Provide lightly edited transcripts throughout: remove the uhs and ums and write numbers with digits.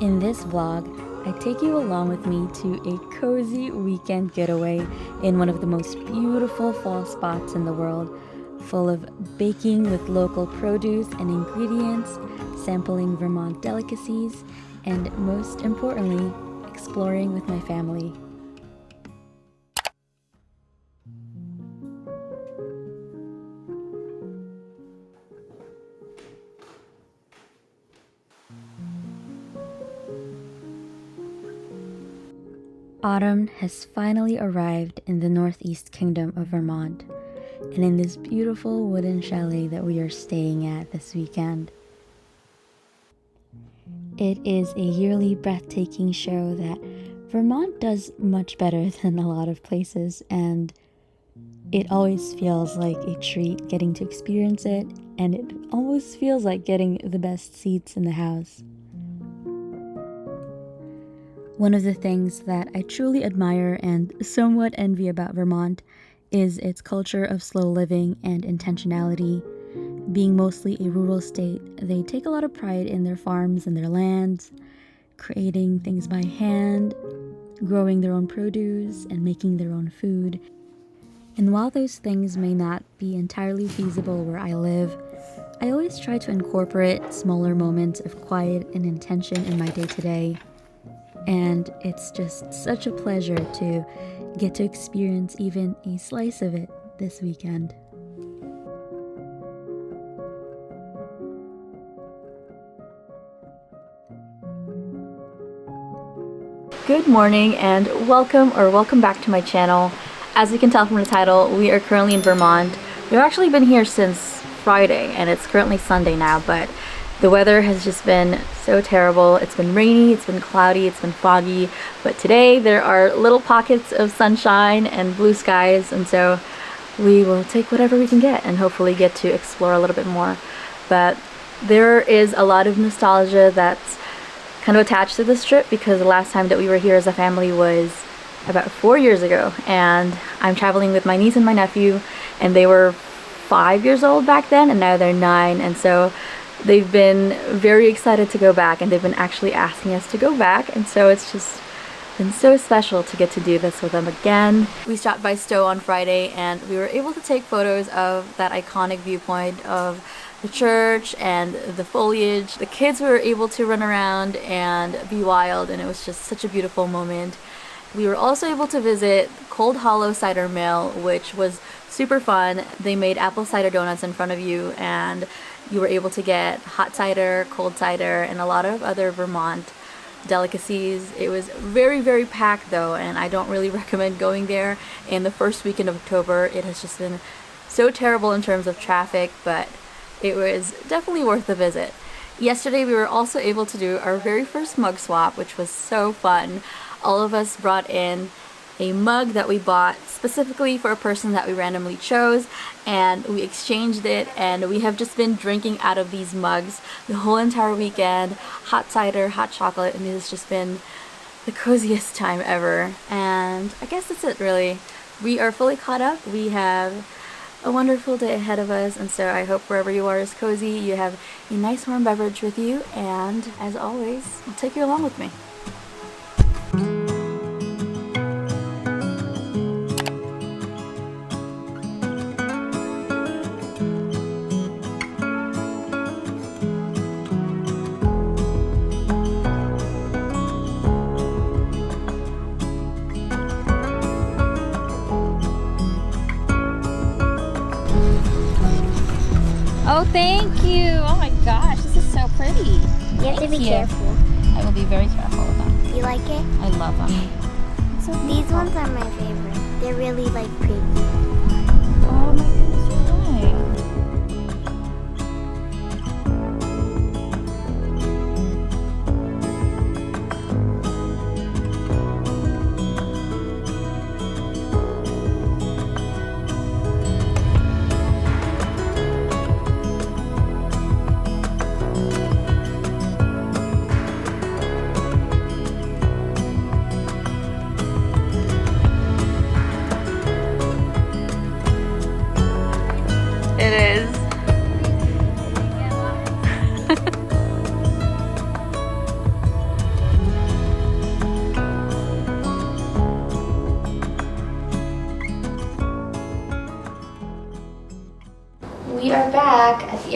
In this vlog, I take you along with me to a cozy weekend getaway in one of the most beautiful fall spots in the world, full of baking with local produce and ingredients, sampling Vermont delicacies, and most importantly, exploring with my family. Autumn has finally arrived in the northeast kingdom of Vermont, and in this beautiful wooden chalet that we are staying at this weekend. It is a yearly breathtaking show that Vermont does much better than a lot of places, and it always feels like a treat getting to experience it, and it almost feels like getting the best seats in the house. One of the things that I truly admire and somewhat envy about Vermont is its culture of slow living and intentionality. Being mostly a rural state, they take a lot of pride in their farms and their lands, creating things by hand, growing their own produce, and making their own food. And while those things may not be entirely feasible where I live, I always try to incorporate smaller moments of quiet and intention in my day-to-day. And it's just such a pleasure to get to experience even a slice of it this weekend. Good morning and welcome back to my channel. As you can tell from the title, we are currently in Vermont. We've actually been here since Friday and it's currently Sunday now, but the weather has just been so terrible. It's been rainy, it's been cloudy, it's been foggy, but today there are little pockets of sunshine and blue skies, and so we will take whatever we can get and hopefully get to explore a little bit more. But there is a lot of nostalgia that's kind of attached to this trip because the last time that we were here as a family was about 4 years ago, and I'm traveling with my niece and my nephew, and they were 5 years old back then and now they're 9, and so they've been very excited to go back, and they've been actually asking us to go back, and so it's just been so special to get to do this with them again. We stopped by Stowe on Friday and we were able to take photos of that iconic viewpoint of the church and the foliage. The kids were able to run around and be wild, and it was just such a beautiful moment. We were also able to visit Cold Hollow Cider Mill, which was super fun. They made apple cider donuts in front of you, and you were able to get hot cider, cold cider, and a lot of other Vermont delicacies. It was very, very packed though, and I don't really recommend going there in the first weekend of October. It has just been so terrible in terms of traffic, but it was definitely worth the visit. Yesterday we were also able to do our very first mug swap, which was so fun. All of us brought in a mug that we bought specifically for a person that we randomly chose, and we exchanged it, and we have just been drinking out of these mugs the whole entire weekend. Hot cider, hot chocolate, and it has just been the coziest time ever. And I guess that's it really. We are fully caught up. We have a wonderful day ahead of us, and so I hope wherever you are is cozy, you have a nice warm beverage with you, and as always, I'll take you along with me. Oh, thank you. Oh my gosh, this is so pretty. You have to be careful. I will be very careful with them. Do you like it? I love them. So these ones are my favorite. They're really like pretty. Oh my goodness, you're right.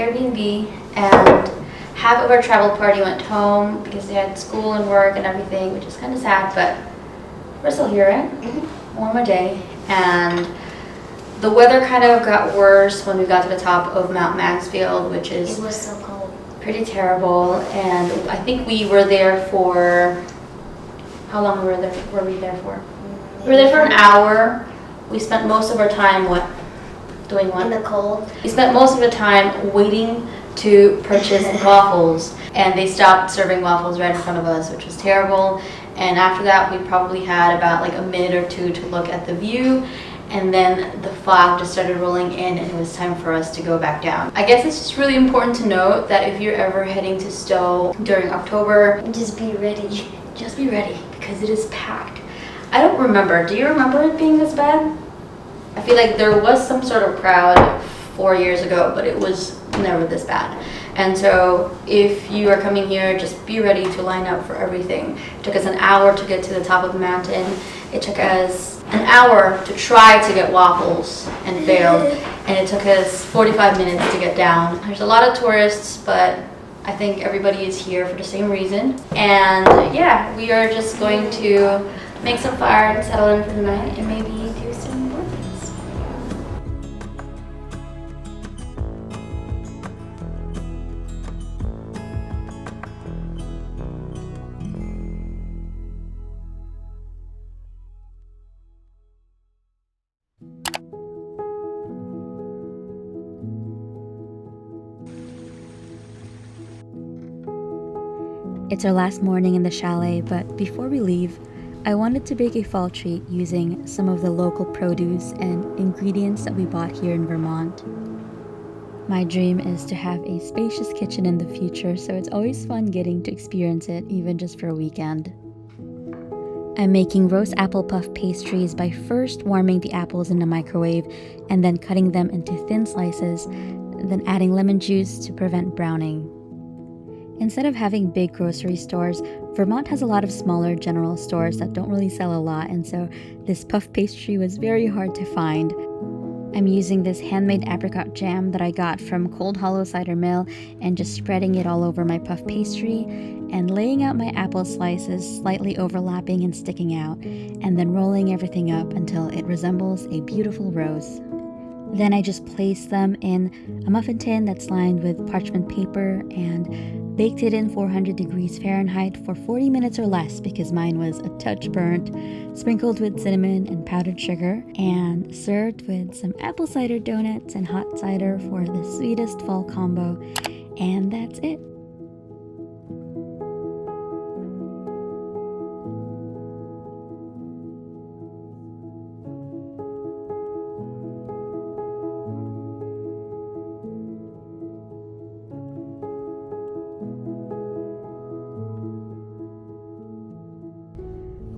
Airbnb, and half of our travel party went home because they had school and work and everything, which is kind of sad, but we're still here, right? Mm-hmm. One more day, and the weather kind of got worse when we got to the top of Mount Mansfield, which is It was so cold. pretty terrible. And I think we were there for, how long were we there for? We were there for an hour. We spent most of our time doing what? In the cold. We spent most of the time waiting to purchase waffles, and they stopped serving waffles right in front of us, which was terrible. And after that, we probably had about like a minute or two to look at the view, and then the fog just started rolling in, and it was time for us to go back down. I guess it's just really important to note that if you're ever heading to Stowe during October, Just be ready. just be ready because it is packed. I don't remember. Do you remember it being this bad? I feel like there was some sort of crowd 4 years ago, but it was never this bad. And so if you are coming here, just be ready to line up for everything. It took us an hour to get to the top of the mountain. It took us an hour to try to get waffles and failed. And it took us 45 minutes to get down. There's a lot of tourists, but I think everybody is here for the same reason. And yeah, we are just going to make some fire and settle in for the night and maybe do some more things. It's our last morning in the chalet, but before we leave, I wanted to bake a fall treat using some of the local produce and ingredients that we bought here in Vermont. My dream is to have a spacious kitchen in the future, so it's always fun getting to experience it, even just for a weekend. I'm making roast apple puff pastries by first warming the apples in the microwave and then cutting them into thin slices, then adding lemon juice to prevent browning. Instead of having big grocery stores, Vermont has a lot of smaller general stores that don't really sell a lot, and so this puff pastry was very hard to find. I'm using this handmade apricot jam that I got from Cold Hollow Cider Mill and just spreading it all over my puff pastry and laying out my apple slices slightly overlapping and sticking out, and then rolling everything up until it resembles a beautiful rose. Then I just placed them in a muffin tin that's lined with parchment paper and baked it in 400 degrees Fahrenheit for 40 minutes or less because mine was a touch burnt, sprinkled with cinnamon and powdered sugar, and served with some apple cider donuts and hot cider for the sweetest fall combo. And that's it.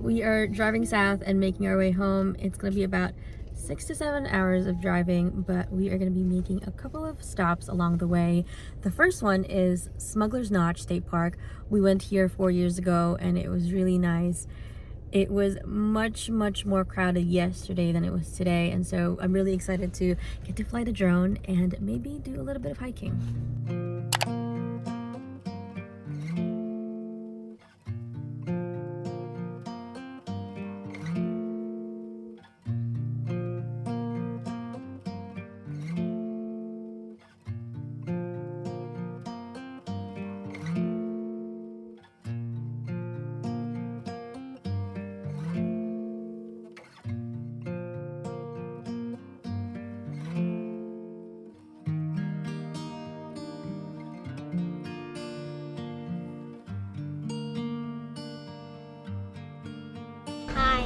We are driving south and making our way home. It's going to be about 6 to 7 hours of driving, but we are going to be making a couple of stops along the way. The first one is Smuggler's Notch State Park. We went here 4 years ago and it was really nice. It was much more crowded yesterday than it was today, and so I'm really excited to get to fly the drone and maybe do a little bit of hiking. Hi.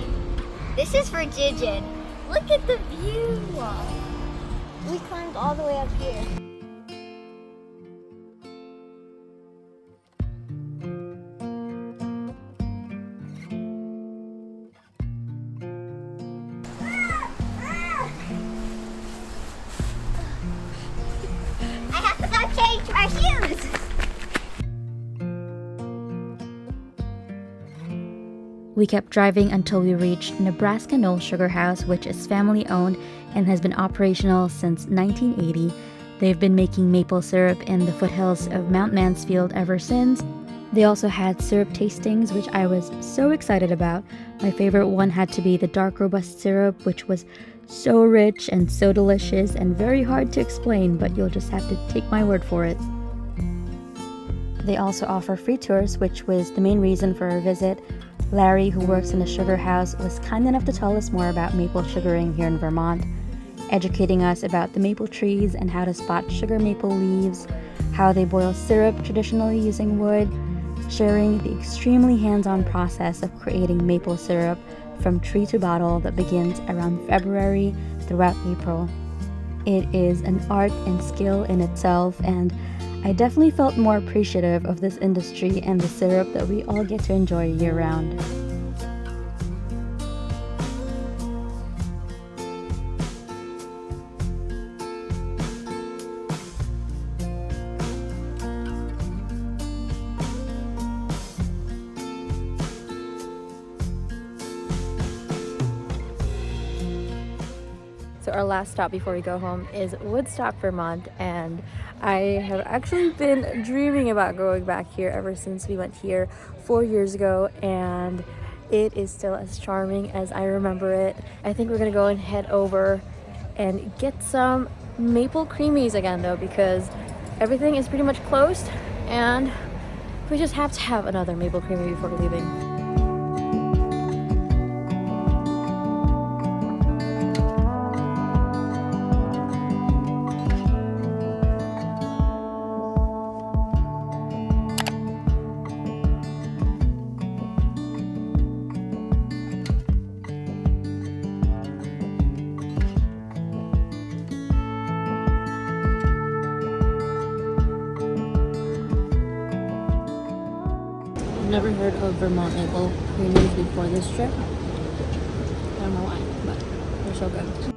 This is for Jijin. Look at the view. We climbed all the way up here. I have to go change my shoes. We kept driving until we reached Nebraska Knoll Sugar House, which is family owned and has been operational since 1980. They've been making maple syrup in the foothills of Mount Mansfield ever since. They also had syrup tastings, which I was so excited about. My favorite one had to be the dark robust syrup, which was so rich and so delicious and very hard to explain, but you'll just have to take my word for it. They also offer free tours, which was the main reason for our visit. Larry, who works in a sugar house, was kind enough to tell us more about maple sugaring here in Vermont, educating us about the maple trees and how to spot sugar maple leaves, how they boil syrup traditionally using wood, sharing the extremely hands-on process of creating maple syrup from tree to bottle that begins around February throughout April. It is an art and skill in itself, and I definitely felt more appreciative of this industry and the syrup that we all get to enjoy year-round. So our last stop before we go home is Woodstock, Vermont, and I have actually been dreaming about going back here ever since we went here 4 years ago, and it is still as charming as I remember it. I think we're gonna go and head over and get some maple creamies again though, because everything is pretty much closed and we just have to have another maple creamy before leaving. Never heard of Vermont maple creamies before this trip. I don't know why, but they're so good.